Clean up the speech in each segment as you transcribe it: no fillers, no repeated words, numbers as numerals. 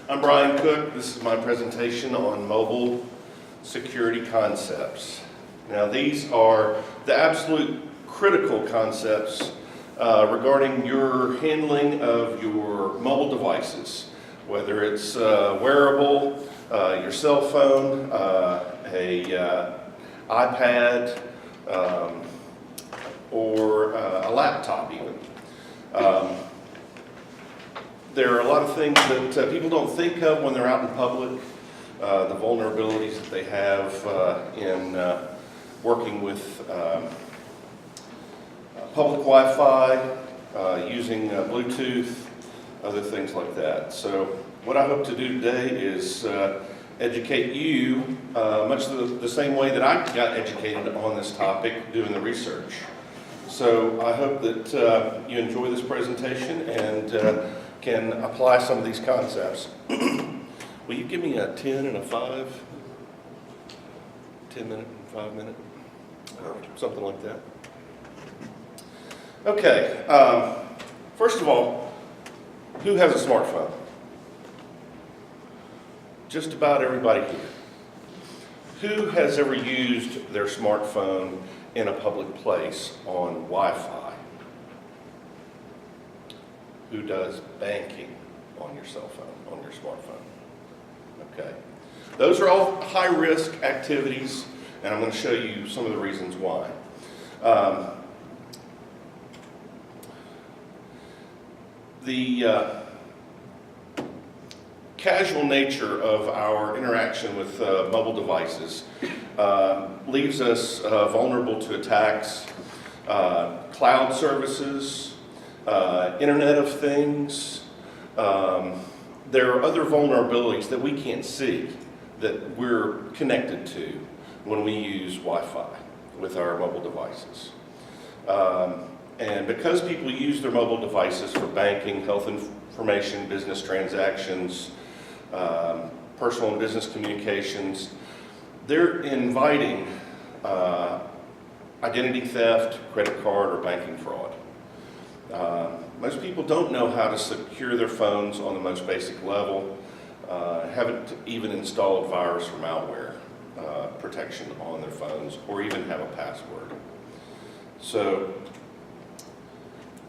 I'm Bryan Cook. This is my presentation on mobile security concepts. Now these are the absolute critical concepts regarding your handling of your mobile devices, whether it's wearable, your cell phone, a iPad, or a laptop even. There are a lot of things that people don't think of when they're out in public, the vulnerabilities that they have in working with public Wi-Fi, using Bluetooth, other things like that. So what I hope to do today is educate you much the same way that I got educated on this topic doing the research. So I hope that you enjoy this presentation and can apply some of these concepts. Will you give me a 10 and a 5? 10 minute and 5 minute? Something like that. Okay, first of all, who has a smartphone? Just about everybody here. Who has ever used their smartphone in a public place on Wi-Fi? Who does banking on your cell phone, on your smartphone? Okay. Those are all high-risk activities, and I'm going to show you some of the reasons why. The casual nature of our interaction with mobile devices leaves us vulnerable to attacks, cloud services, Internet of Things. There are other vulnerabilities that we can't see that we're connected to when we use Wi-Fi with our mobile devices. And because people use their mobile devices for banking, health information, business transactions, personal and business communications, they're inviting identity theft, credit card, or banking fraud. Most people don't know how to secure their phones on the most basic level, haven't even installed virus or malware protection on their phones, or even have a password. So,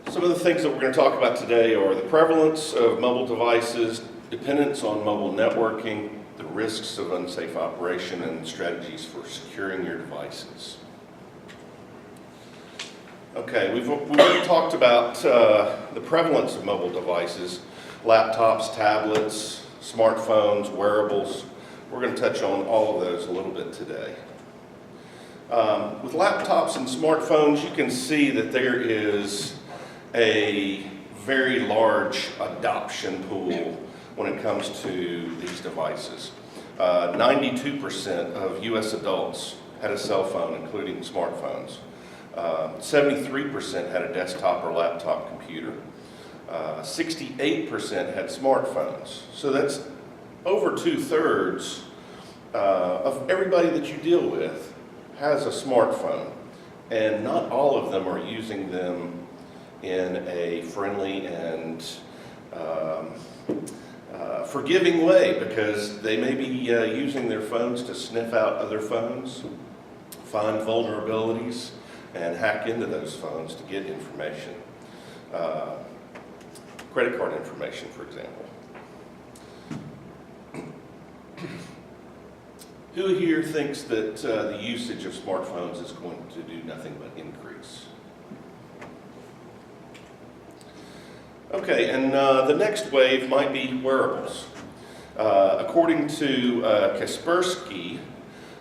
some of the things that we're going to talk about today are the prevalence of mobile devices, dependence on mobile networking, the risks of unsafe operation, and strategies for securing your devices. Okay, we've already talked about the prevalence of mobile devices, laptops, tablets, smartphones, wearables. We're going to touch on all of those a little bit today. With laptops and smartphones, you can see that there is a very large adoption pool when it comes to these devices. 92% of U.S. adults had a cell phone, including smartphones. 73% had a desktop or laptop computer. 68% had smartphones. So that's over 2/3 of everybody that you deal with has a smartphone. And not all of them are using them in a friendly and forgiving way, because they may be using their phones to sniff out other phones, find vulnerabilities, and hack into those phones to get information. Credit card information, for example. Who here thinks that the usage of smartphones is going to do nothing but increase? Okay, and the next wave might be wearables. According to Kaspersky,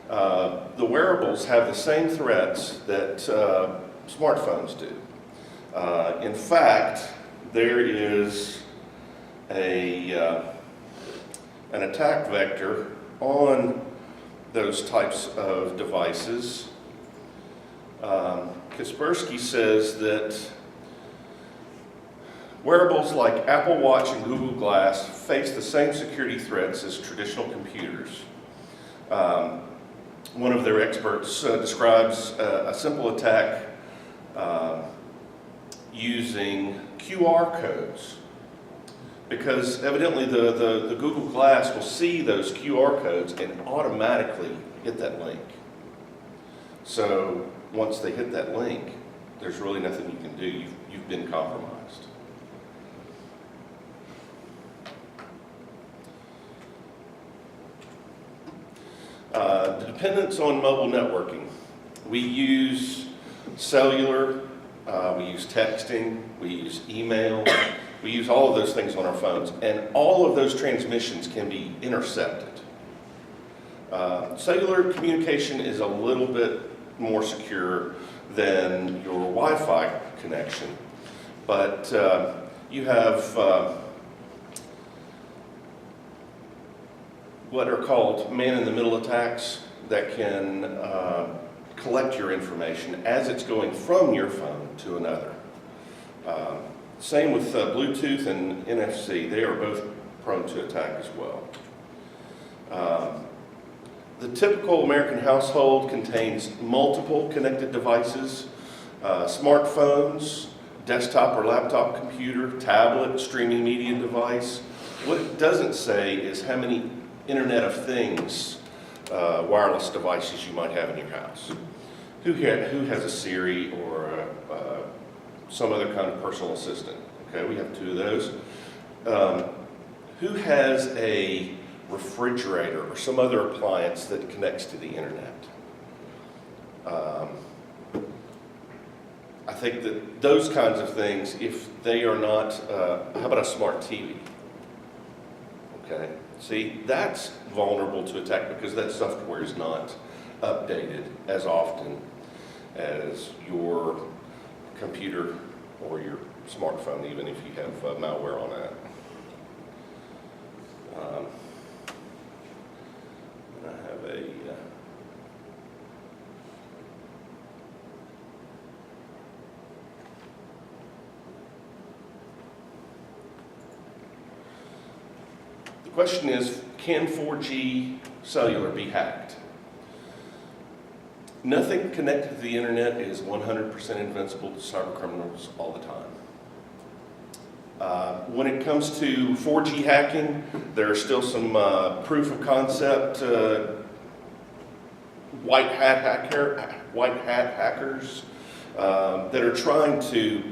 the wearables have the same threats that smartphones do. In fact, there is an attack vector on those types of devices. Kaspersky says that wearables like Apple Watch and Google Glass face the same security threats as traditional computers. One of their experts describes a simple attack using QR codes because evidently the Google Glass will see those QR codes and automatically hit that link. So once they hit that link, there's really nothing you can do. You've been compromised. The dependence on mobile networking. We use cellular, we use texting, we use email, we use all of those things on our phones, and all of those transmissions can be intercepted. Cellular communication is a little bit more secure than your Wi-Fi connection, but you have what are called man-in-the-middle attacks that can collect your information as it's going from your phone to another. Same with Bluetooth and NFC. They are both prone to attack as well. The typical American household contains multiple connected devices, smartphones, desktop or laptop computer, tablet, streaming media device. What it doesn't say is how many Internet of Things wireless devices you might have in your house. Who has a Siri or some other kind of personal assistant? Okay, we have two of those. Who has a refrigerator or some other appliance that connects to the internet? I think that those kinds of things, if they are not, how about a smart TV? Okay, see, that's vulnerable to attack because that software is not updated as often as your computer or your smartphone, even if you have malware on that. I have a the question is, can 4G cellular be hacked? Nothing connected to the internet is 100% invincible to cyber criminals all the time. When it comes to 4G hacking, there are still some proof of concept white hat hackers that are trying to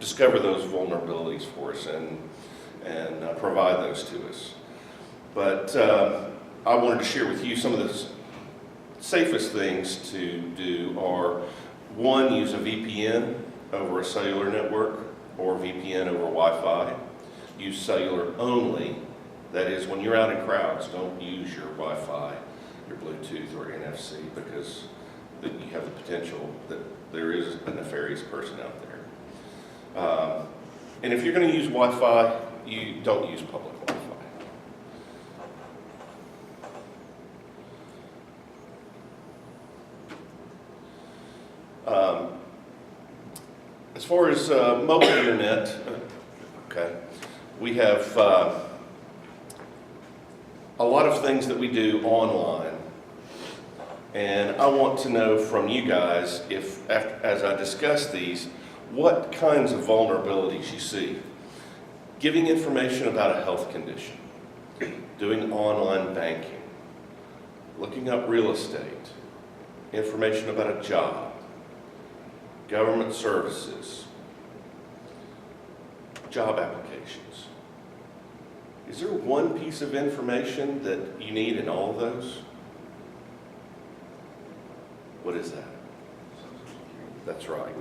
discover those vulnerabilities for us and provide those to us. But I wanted to share with you some of the safest things to do are, one, use a VPN over a cellular network or VPN over Wi-Fi. Use cellular only. That is, when you're out in crowds, don't use your Wi-Fi, your Bluetooth, or NFC because you have the potential that there is a nefarious person out there. And if you're going to use Wi-Fi, you don't use public Wi-Fi. As far as mobile internet, okay, we have a lot of things that we do online, and I want to know from you guys, as I discuss these, what kinds of vulnerabilities you see. Giving information about a health condition, doing online banking, looking up real estate, information about a job, government services, job applications. Is there one piece of information that you need in all of those? What is that? That's right.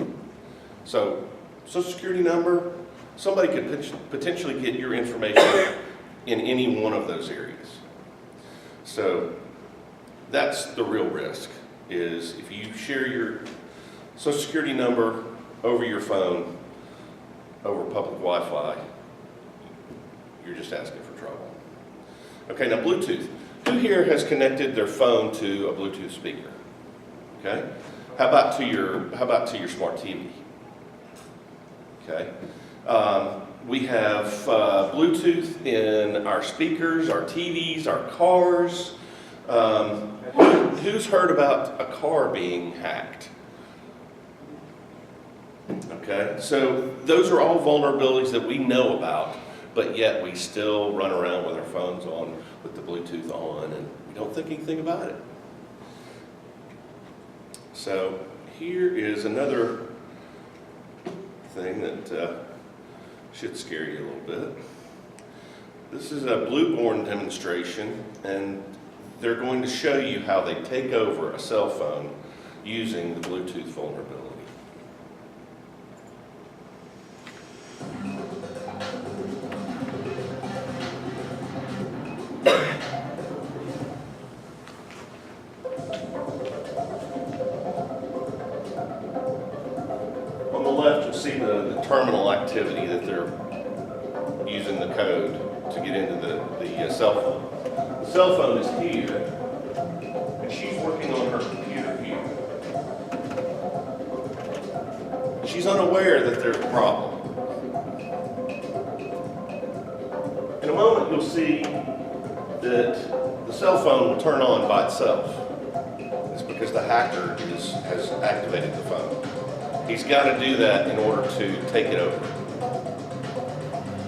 So, Social Security number, somebody could potentially get your information in any one of those areas. So, that's the real risk, is if you share your Social Security number over your phone, over public Wi-Fi, you're just asking for trouble. Okay, now Bluetooth. Who here has connected their phone to a Bluetooth speaker? Okay. How about to your smart TV? Okay. We have Bluetooth in our speakers, our TVs, our cars. Who's heard about a car being hacked? Okay, so those are all vulnerabilities that we know about but yet we still run around with our phones on, with the Bluetooth on, and we don't think anything about it. So here is another thing that should scare you a little bit. This is a Blueborn demonstration, and they're going to show you how they take over a cell phone using the Bluetooth vulnerability. On the left, you'll see the terminal activity that they're using the code to get into the cell phone. The cell phone is here, and she's working on her computer here. She's unaware that there's a problem. In a moment, you'll see that the cell phone will turn on by itself. It's because the hacker has activated the phone. He's got to do that in order to take it over.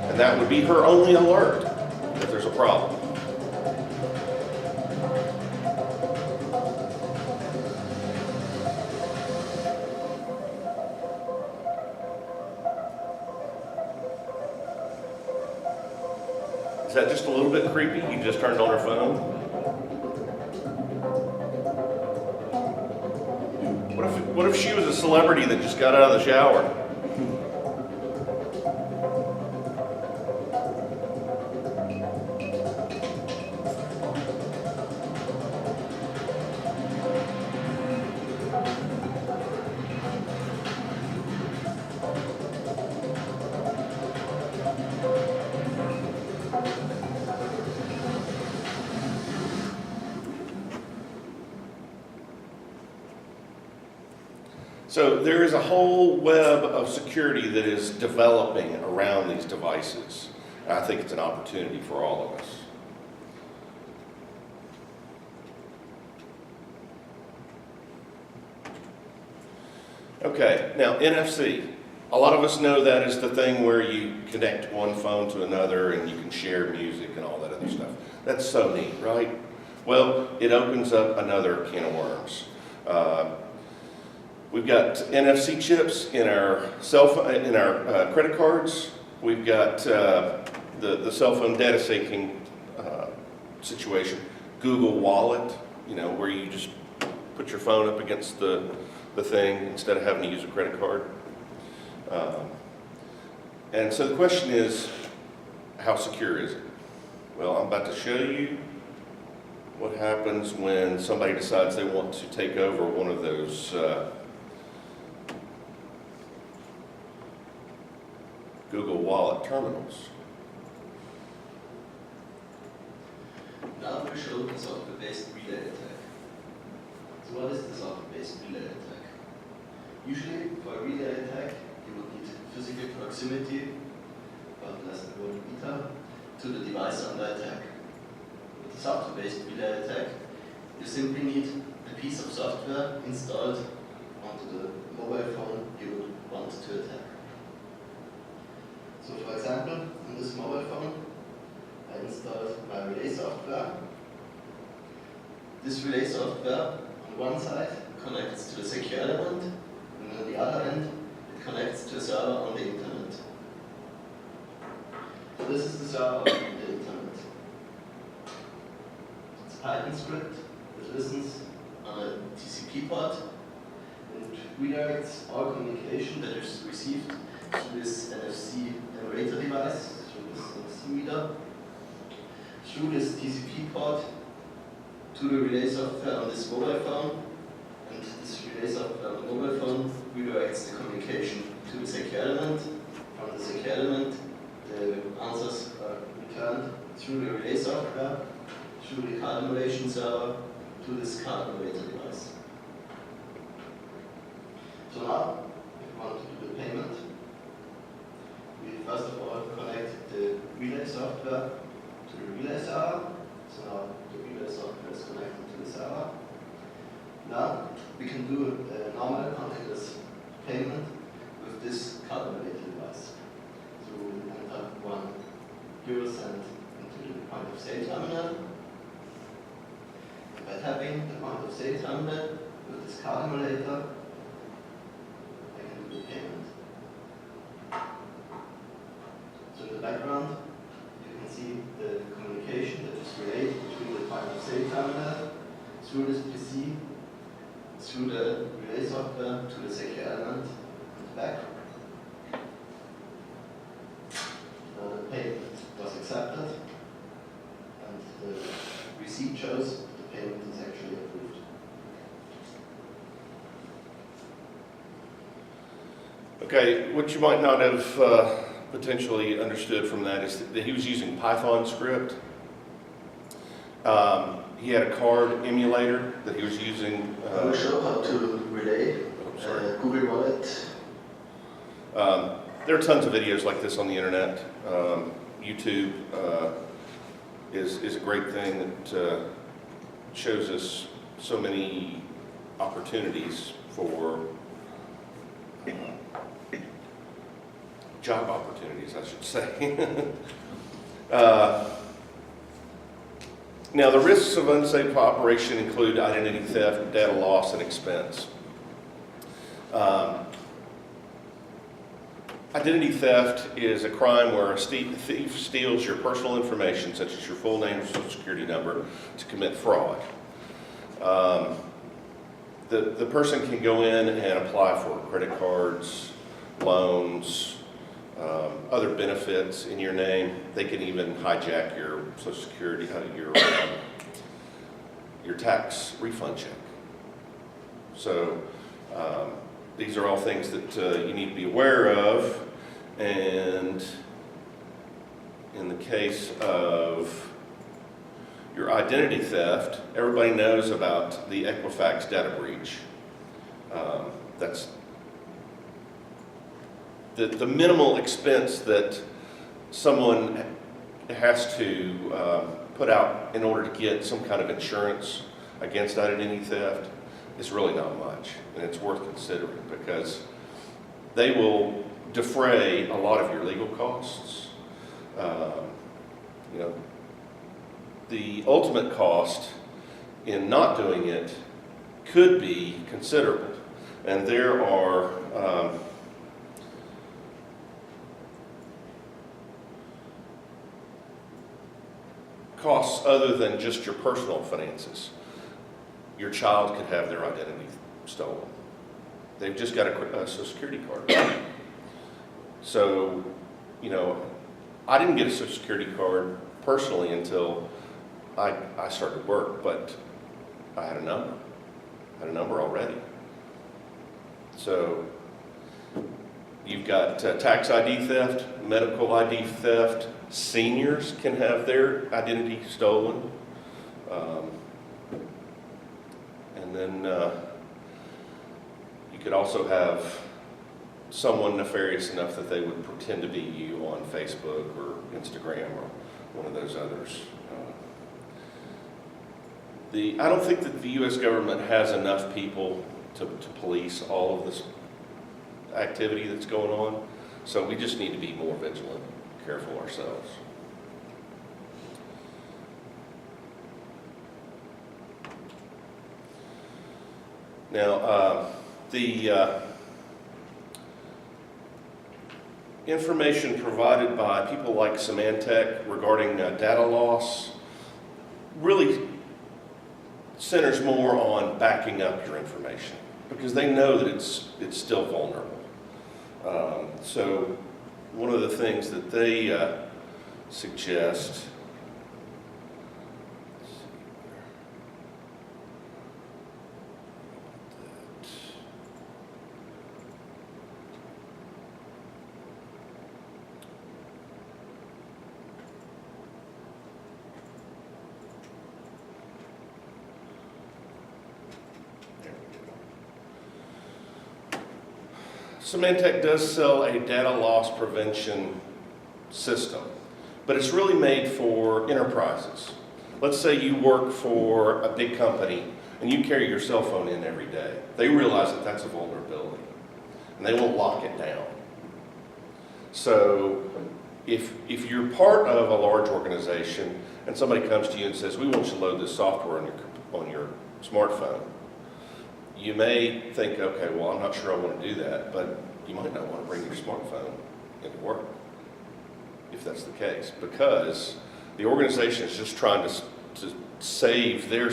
And that would be her only alert if there's a problem. Is that just a little bit creepy? You just turned on her phone? What if she was a celebrity that just got out of the shower? So there is a whole web of security that is developing around these devices. And I think it's an opportunity for all of us. Okay, now NFC. A lot of us know that is the thing where you connect one phone to another and you can share music and all that other stuff. That's so neat, right? Well, it opens up another can of worms. We've got NFC chips in our cell phone, in our credit cards. We've got the cell phone data syncing situation. Google Wallet, you know, where you just put your phone up against the thing instead of having to use a credit card. And so the question is, how secure is it? Well, I'm about to show you what happens when somebody decides they want to take over one of those Google Wallet terminals. Now we show the software-based relay attack. So what is the software-based relay attack? Usually for a relay attack you would need physical proximity, about less than 1 meter, to the device under attack. With the software-based relay attack, you simply need a piece of software installed onto the mobile phone you would want to attack. So for example, on this mobile phone, I installed my relay software. This relay software, on one side, connects to the secure element, and on the other end, it connects to a server on the internet. So this is the server on the internet. It's a Python script that listens on a TCP port and redirects all communication that is received through this NFC narrator device, through this NFC reader, through this TCP port to the relay software on this mobile phone, and this relay software on the mobile phone redirects the communication to the secure element. From the secure element, the answers are returned through the relay software, through the card emulation server, to this card emulator device. So now, if we want to do the payment, we first of all connect the relay software to the relay server. So now the relay software is connected to the server. Now we can do a normal contactless payment with this card emulator device. So we enter one sale terminal. And by tapping the point of sale terminal with this card emulator, I can do the payment. So in the background, you can see the communication that is relayed between the point of sale terminal through this PC, through the relay software to the secure element at the back. The payment was accepted, and the receipt shows the payment is actually approved. Okay, what you might not have potentially understood from that is that he was using Python script. He had a card emulator that he was using. I will show how to relay Google Wallet. There are tons of videos like this on the internet. YouTube is a great thing that shows us so many opportunities for job opportunities, I should say. Now, the risks of unsafe operation include identity theft, data loss, and expense. Identity theft is a crime where a thief steals your personal information, such as your full name or social security number, to commit fraud. The person can go in and apply for credit cards, loans, other benefits in your name. They can even hijack your social security, your tax refund check. So these are all things that you need to be aware of. And in the case of your identity theft, everybody knows about the Equifax data breach. That's the minimal expense that someone has to put out in order to get some kind of insurance against identity theft is really not much, and it's worth considering because they will defray a lot of your legal costs. You know, the ultimate cost in not doing it could be considerable, and there are costs other than just your personal finances. Your child could have their identity stolen. They've just got a social security card. So, you know, I didn't get a social security card personally until I started work, but I had a number already. So you've got tax ID theft, medical ID theft. Seniors can have their identity stolen. And then you could also have someone nefarious enough that they would pretend to be you on Facebook or Instagram or one of those others. I don't think that the U.S. government has enough people to police all of this activity that's going on, so we just need to be more vigilant, careful ourselves. Now, the information provided by people like Symantec regarding data loss really centers more on backing up your information because they know that it's still vulnerable. So one of the things that they suggest, Symantec does sell a data loss prevention system, but it's really made for enterprises. Let's say you work for a big company and you carry your cell phone in every day. They realize that that's a vulnerability and they won't lock it down. So if you're part of a large organization and somebody comes to you and says, we want you to load this software on your smartphone, you may think, okay, well, I'm not sure I want to do that, but you might not want to bring your smartphone into work if that's the case, because the organization is just trying to save their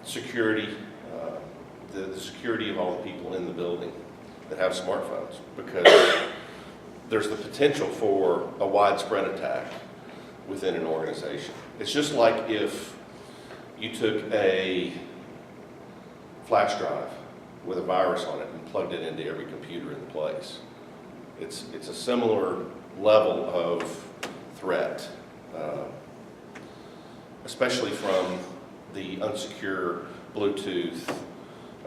security, the security of all the people in the building that have smartphones, because there's the potential for a widespread attack within an organization. It's just like if you took a flash drive with a virus on it and plugged it into every computer in the place. It's a similar level of threat, especially from the unsecure Bluetooth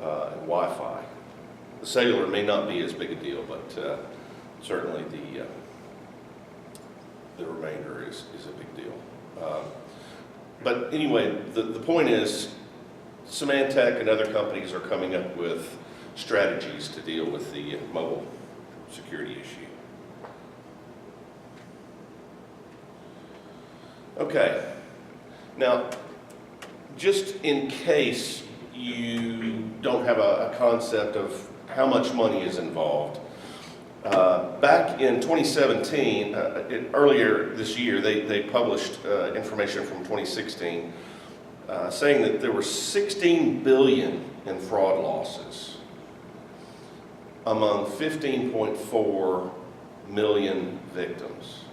and Wi-Fi. The cellular may not be as big a deal, but certainly the remainder is a big deal. But anyway, the point is, Symantec and other companies are coming up with strategies to deal with the mobile security issue. Okay, now, just in case you don't have a concept of how much money is involved, back in 2017, earlier this year, they published information from 2016 saying that there were $16 billion in fraud losses among 15.4 million victims.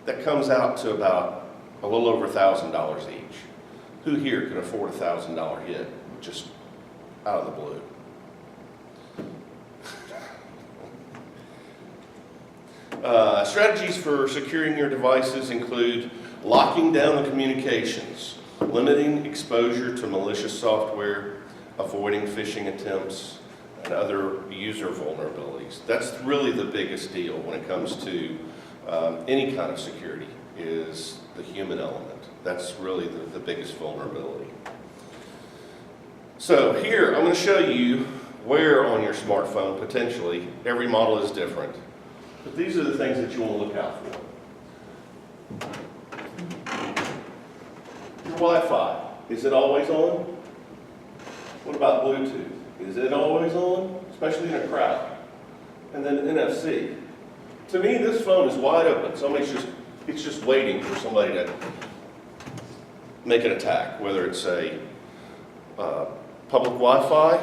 That comes out to about a little over $1,000 each. Who here can afford a $1,000 hit just out of the blue? Strategies for securing your devices include locking down the communications, limiting exposure to malicious software, avoiding phishing attempts, and other user vulnerabilities. That's really the biggest deal when it comes to any kind of security, is the human element. That's really the biggest vulnerability. So here, I'm going to show you where on your smartphone, potentially, every model is different. But these are the things that you want to look out for. Your Wi-Fi, is it always on? What about Bluetooth? Is it always on? Especially in a crowd. And then NFC. To me, this phone is wide open. It's just waiting for somebody to make an attack, whether it's a public Wi-Fi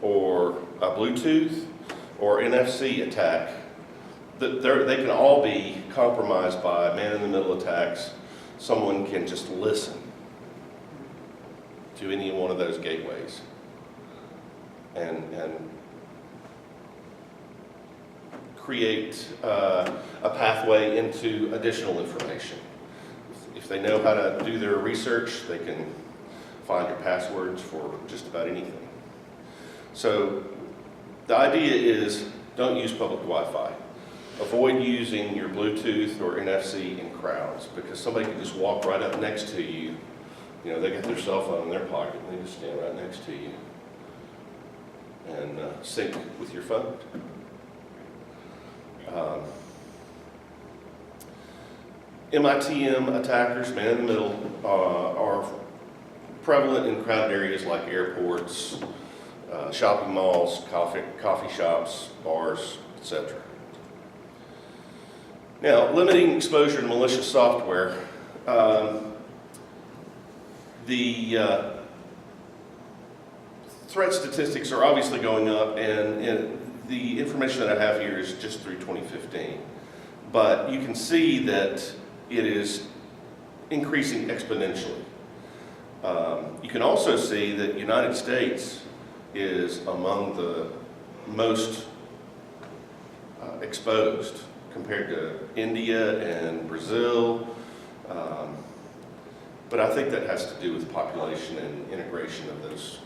or a Bluetooth or NFC attack. They can all be compromised by man-in-the-middle attacks. Someone can just listen to any one of those gateways and create a pathway into additional information. If they know how to do their research, they can find your passwords for just about anything. So the idea is, don't use public Wi-Fi. Avoid using your Bluetooth or NFC in crowds, because somebody can just walk right up next to you. You know, they got their cell phone in their pocket and they just stand right next to you and sync with your phone. MITM attackers, man in the middle, are prevalent in crowded areas like airports, shopping malls, coffee shops, bars, etc. Now, limiting exposure to malicious software. The threat statistics are obviously going up, and the information that I have here is just through 2015. But you can see that it is increasing exponentially. You can also see that the United States is among the most exposed compared to India and Brazil. But I think that has to do with population and integration of those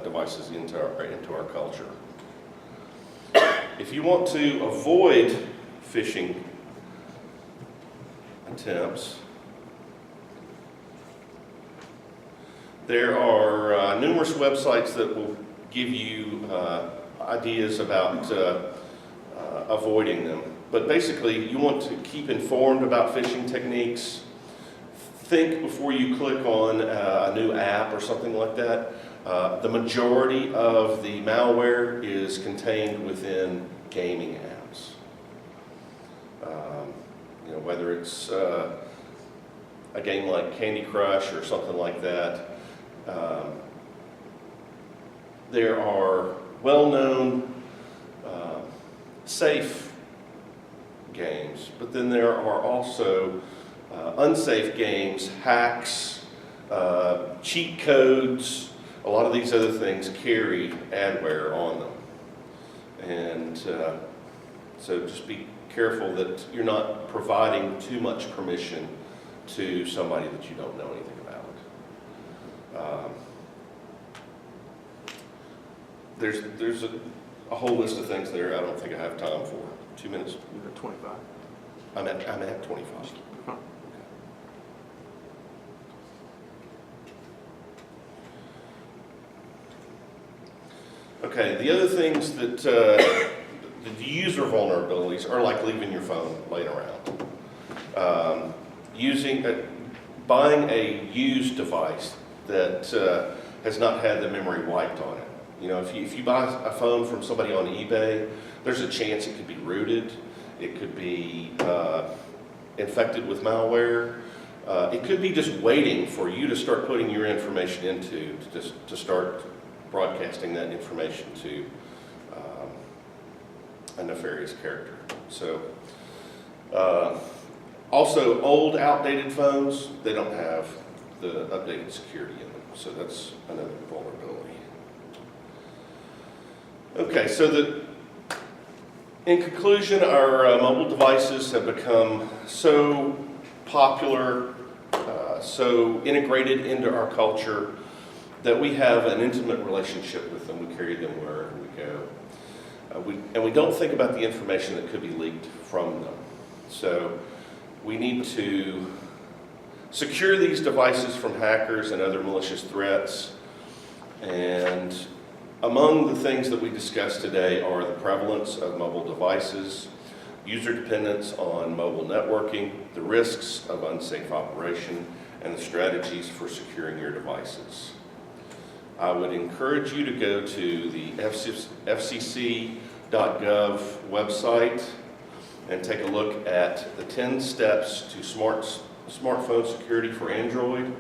devices into our culture. If you want to avoid phishing attempts, there are numerous websites that will give you ideas about avoiding them. But basically, you want to keep informed about phishing techniques. Think before you click on a new app or something like that. The majority of the malware is contained within gaming apps. Whether it's a game like Candy Crush or something like that. There are well-known safe games, but then there are also unsafe games, hacks, cheat codes. A lot of these other things carry adware on them. And so just be careful that you're not providing too much permission to somebody that you don't know anything about. There's a whole list of things there I don't think I have time for. 2 minutes. You're at 25. I'm at 25. Huh. Okay, the other things that the user vulnerabilities are like leaving your phone laying around. Buying a used device that has not had the memory wiped on it. If you buy a phone from somebody on eBay, there's a chance it could be rooted, it could be infected with malware, it could be just waiting for you to start putting your information into, to start broadcasting that information to a nefarious character. So, also old outdated phones, they don't have the updated security in them, so that's another vulnerability. Okay, so in conclusion, our mobile devices have become so popular, so integrated into our culture that we have an intimate relationship with them. We carry them wherever we go. And we don't think about the information that could be leaked from them. So we need to secure these devices from hackers and other malicious threats. And among the things that we discussed today are the prevalence of mobile devices, user dependence on mobile networking, the risks of unsafe operation, and the strategies for securing your devices. I would encourage you to go to the FCC.gov website and take a look at the 10 steps to smartphone security for Android.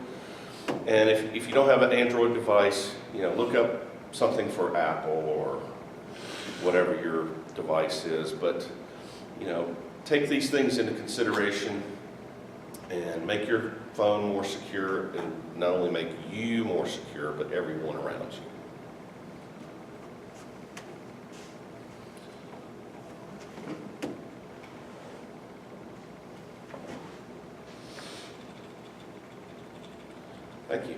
And if you don't have an Android device, look up something for Apple or whatever your device is. But, take these things into consideration and make your phone more secure, and not only make you more secure, but everyone around you. Thank you.